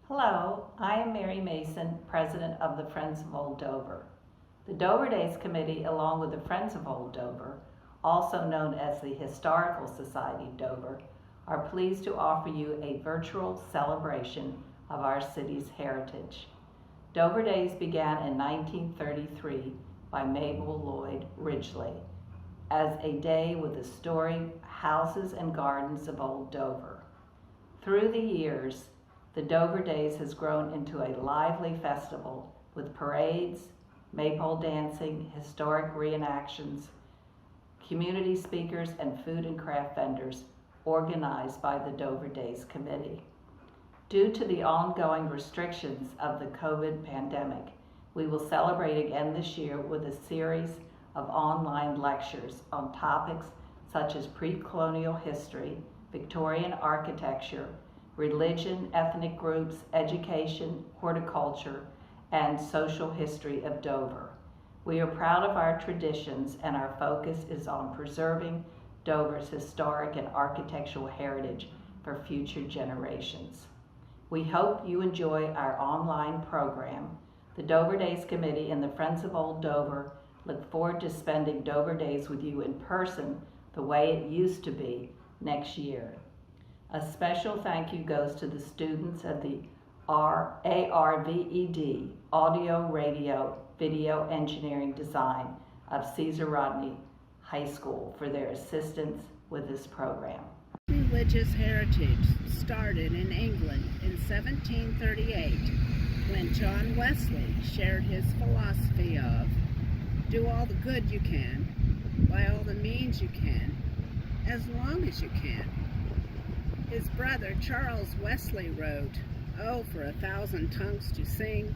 Hello, I am Mary Mason, President of the Friends of Old Dover. The Dover Days Committee, along with the Friends of Old Dover, also known as the Historical Society of Dover, are pleased to offer you a virtual celebration of our city's heritage. Dover Days began in 1933 by Mabel Lloyd Ridgely as a day with the storied houses and gardens of Old Dover. Through the years, the Dover Days has grown into a lively festival with parades, maypole dancing, historic reenactions, community speakers, and food and craft vendors organized by the Dover Days Committee. Due to the ongoing restrictions of the COVID pandemic, we will celebrate again this year with a series of online lectures on topics such as pre-colonial history, Victorian architecture, religion, ethnic groups, education, horticulture, and social history of Dover. We are proud of our traditions, and our focus is on preserving Dover's historic and architectural heritage for future generations. We hope you enjoy our online program. The Dover Days Committee and the Friends of Old Dover look forward to spending Dover Days with you in person the way it used to be next year. A special thank you goes to the students of the ARVED, Audio, Radio, Video Engineering Design of Caesar Rodney High School for their assistance with this program. Religious heritage started in England in 1738 when John Wesley shared his philosophy of do all the good you can, by all the means you can, as long as you can. His brother Charles Wesley wrote, "Oh, for 1,000 tongues to sing,"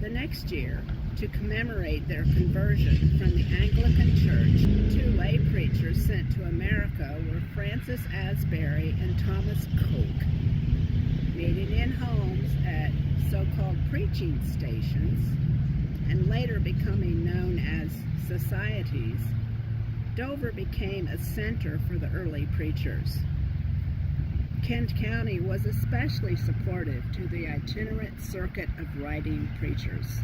the next year to commemorate their conversion from the Anglican Church. Two lay preachers sent to America were Francis Asbury and Thomas Coke. Meeting in homes at so-called preaching stations and later becoming known as societies, Dover became a center for the early preachers. Kent County was especially supportive to the itinerant circuit of writing preachers.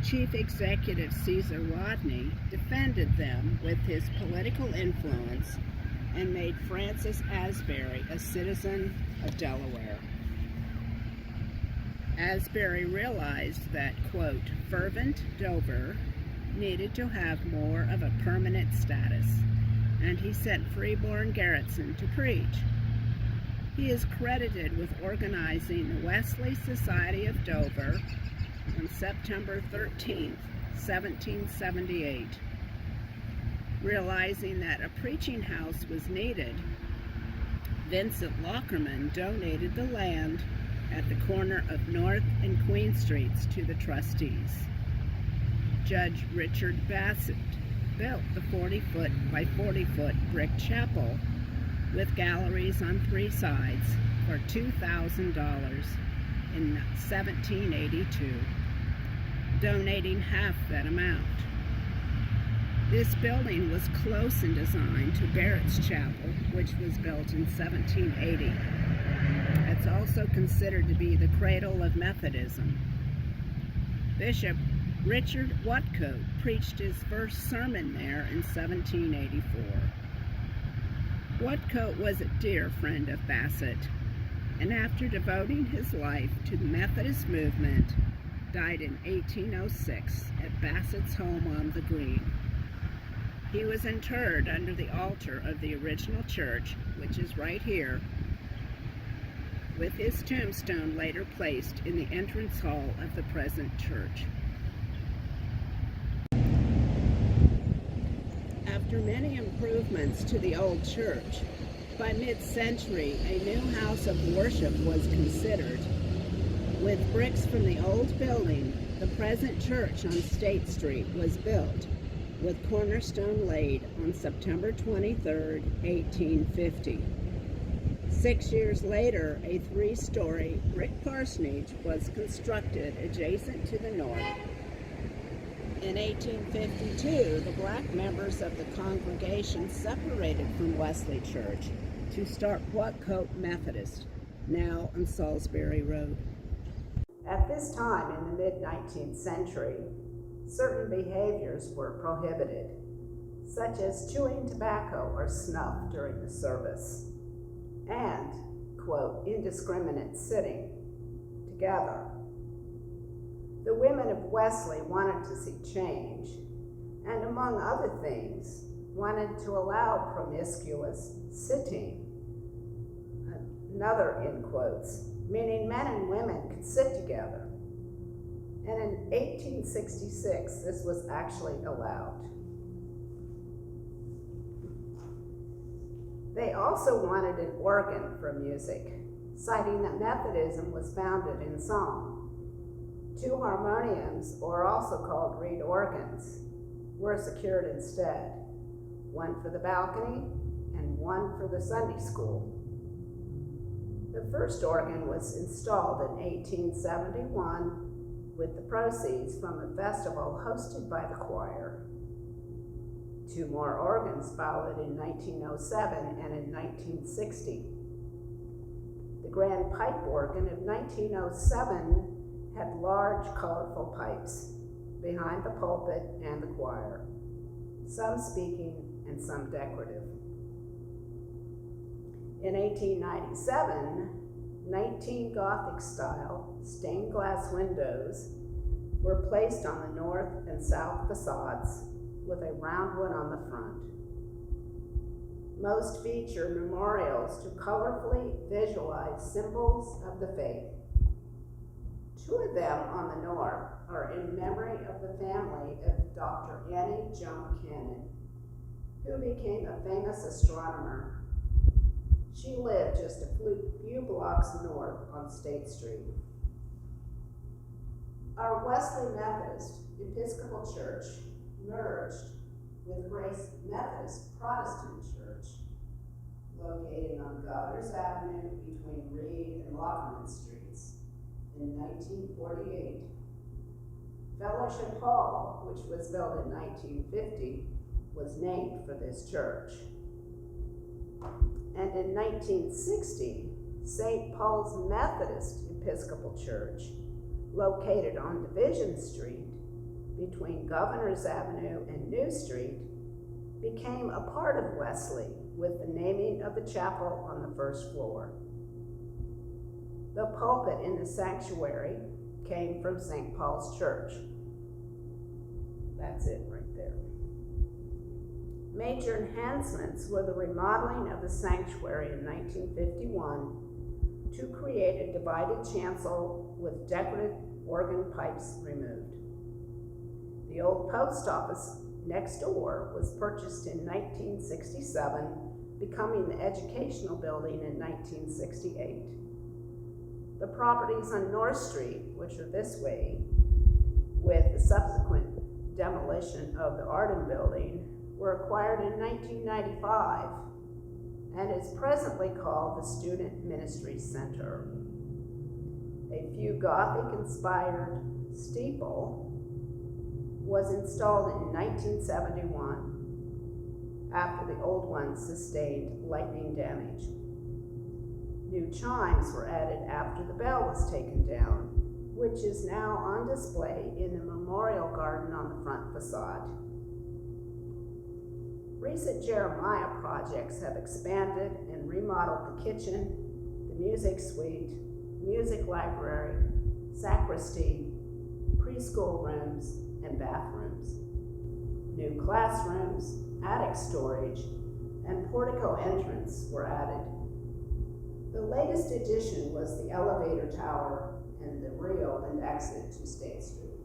Chief Executive Caesar Rodney defended them with his political influence and made Francis Asbury a citizen of Delaware. Asbury realized that, quote, fervent Dover needed to have more of a permanent status, and he sent freeborn Garretson to preach. He is credited with organizing the Wesley Society of Dover on September 13, 1778. Realizing that a preaching house was needed, Vincent Lockerman donated the land at the corner of North and Queen Streets to the trustees. Judge Richard Bassett built the 40-foot by 40-foot brick chapel with galleries on 3 sides for $2,000 in 1782, donating half that amount. This building was close in design to Barrett's Chapel, which was built in 1780. It's also considered to be the cradle of Methodism. Bishop Richard Whatcoat preached his first sermon there in 1784. Whatcoat was a dear friend of Bassett, and after devoting his life to the Methodist movement, died in 1806 at Bassett's home on the Green. He was interred under the altar of the original church, which is right here, with his tombstone later placed in the entrance hall of the present church. After many improvements to the old church, by mid-century a new house of worship was considered. With bricks from the old building, the present church on State Street was built, with cornerstone laid on September 23, 1850. 6 years later, a 3-story brick parsonage was constructed adjacent to the north. In 1852, the black members of the congregation separated from Wesley Church to start Whatcoat Methodist, now on Salisbury Road. At this time in the mid-19th century, certain behaviors were prohibited, such as chewing tobacco or snuff during the service, and, quote, indiscriminate sitting together. The women of Wesley wanted to see change, and among other things, wanted to allow promiscuous sitting, another in quotes, meaning men and women could sit together. And in 1866, this was actually allowed. They also wanted an organ for music, citing that Methodism was founded in song. 2 harmoniums, or also called reed organs, were secured instead, one for the balcony and one for the Sunday school. The first organ was installed in 1871 with the proceeds from a festival hosted by the choir. 2 more organs followed in 1907 and in 1960. The grand pipe organ of 1907 had large, colorful pipes behind the pulpit and the choir, some speaking and some decorative. In 1897, 19 Gothic-style stained glass windows were placed on the north and south facades with a round one on the front. Most feature memorials to colorfully visualize symbols of the faith. 2 of them on the north are in memory of the family of Dr. Annie Joan Cannon, who became a famous astronomer. She lived just a few blocks north on State Street. Our Wesley Methodist Episcopal Church merged with Grace Methodist Protestant Church, located on Governor's Avenue between Reed and Lockman Streets in 1948. Fellowship Hall, which was built in 1950, was named for this church. And in 1960, St. Paul's Methodist Episcopal Church, located on Division Street between Governor's Avenue and New Street, became a part of Wesley with the naming of the chapel on the first floor. The pulpit in the sanctuary came from St. Paul's Church. That's it right there. Major enhancements were the remodeling of the sanctuary in 1951 to create a divided chancel with decorative organ pipes removed. The old post office next door was purchased in 1967, becoming the educational building in 1968. The properties on North Street, which are this way, with the subsequent demolition of the Arden building, were acquired in 1995 and is presently called the Student Ministry Center. A few Gothic-inspired steeple was installed in 1971 after the old one sustained lightning damage. New chimes were added after the bell was taken down, which is now on display in the memorial garden on the front facade. Recent Jeremiah projects have expanded and remodeled the kitchen, the music suite, music library, sacristy, preschool rooms, and bathrooms. New classrooms, attic storage, and portico entrance were added. The latest addition was the elevator tower and the reopened exit to State Street.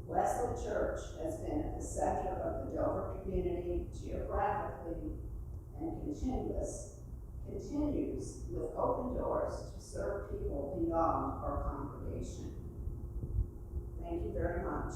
Wesley Church has been at the center of the Dover community geographically and continues with open doors to serve people beyond our congregation. Thank you very much.